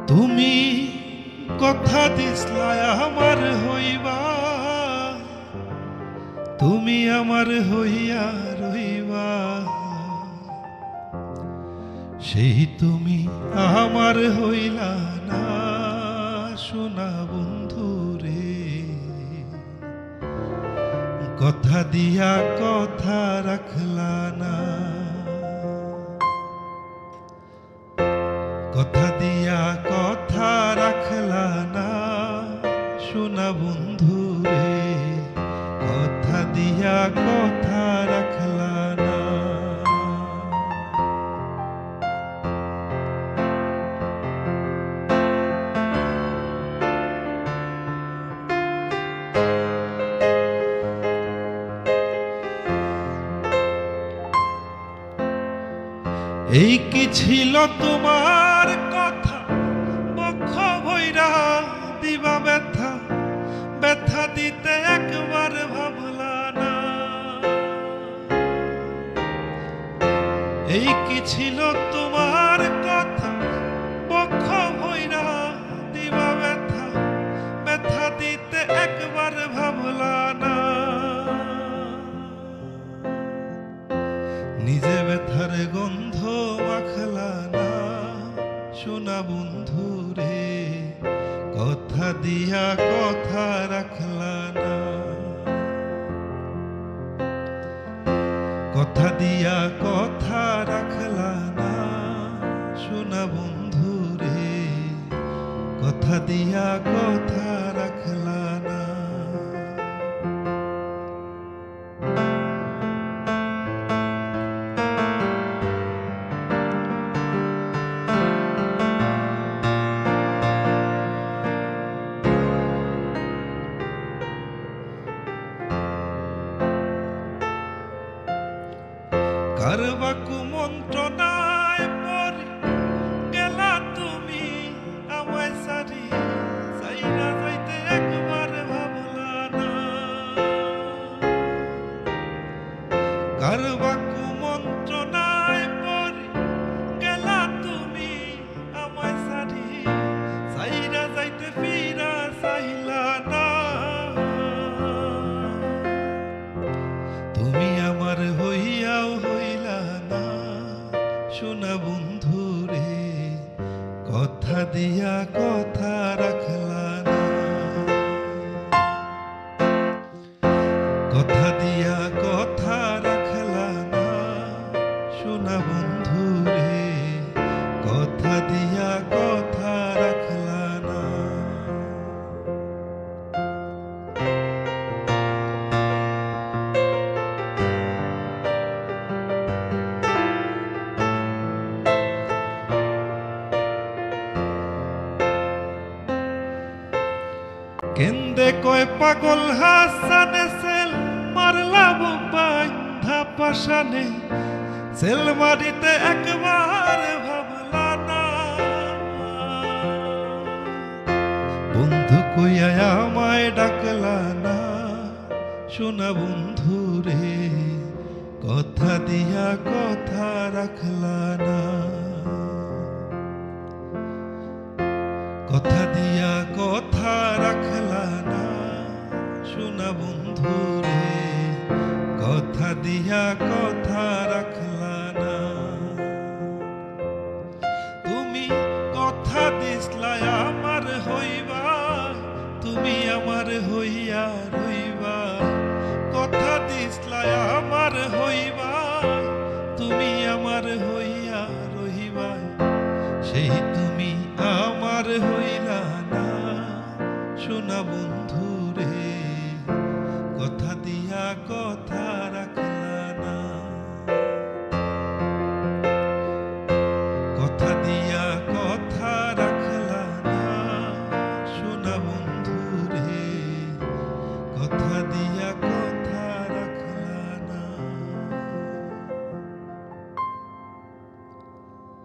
তুমি কথা দিসলা আমার হইবা, তুমি আমার হইয়া রইবা, সেই তুমি আমার হইলা না সোনা বন্ধু রে। কথা দিয়া কথা রাখলা না, কথা দিয়া কথা রাখলা না সোনা বন্ধু রে। কথা দিয়া কথা রাখলা না। এই কি ছিল তোমার কথা, বক্ষ ভৈরা দিবা ব্যথা, ব্যথা দিতে একবার ভাবলা না। এই কি ছিল তোমার কথা, বক্ষ ভৈরা দিবা ব্যথা, ব্যথা দিতে একবার ভাবলা না। নিজে ব্যথার গন্ধ মাখলা না সোনা বন্ধু রে। কথা দিয়া কথা রাখলা না, কথা দিয়া কথা রাখলা না সোনা বন্ধু রে। কথা দিয়া কথা রাখলা না। কারবা কুমন্ত্রণায় পড়ি গেলা তুমি আমায় সারি, সাইরা যাইতে একবার ভাবলা না। কারবা কুমন্ত্রণায় পড়ি গেলা তুমি আমায় সারি, সাইরা যাইতে ফিরা চাইলা না। তুমি আমার হইয়াও হইলা না সোনা বন্ধু রে। কথা দিয়া কথা রাখলা না, কথা দিয়া কথা রাখলা না সোনা বন্ধু রে। কথা দিয়া কথা রাখলা না। কেন্দে কয় পাগল হাসানে সেল মারলা বান্ধা পাশানে, সেল মারিতে একবার ভাবলা না। বন্ধু কইয়া আমায় ডাকলা না সোনা বন্ধু রে। কথা দিয়া কথা রাখলা না, কথা দিয়া কথা রাখলা না সোনা বন্ধু রে। কথা দিয়া কথা রাখলা না। তুমি কথা দিসলা আমার হইবা, তুমি আমার হইয়া রইবা। কথা দিসলা আমার হইবা, তুমি আমার হইয়া রহিবা, সেই তুমি আমার হইলা না সোনা বন্ধু রে। কথা দিয়া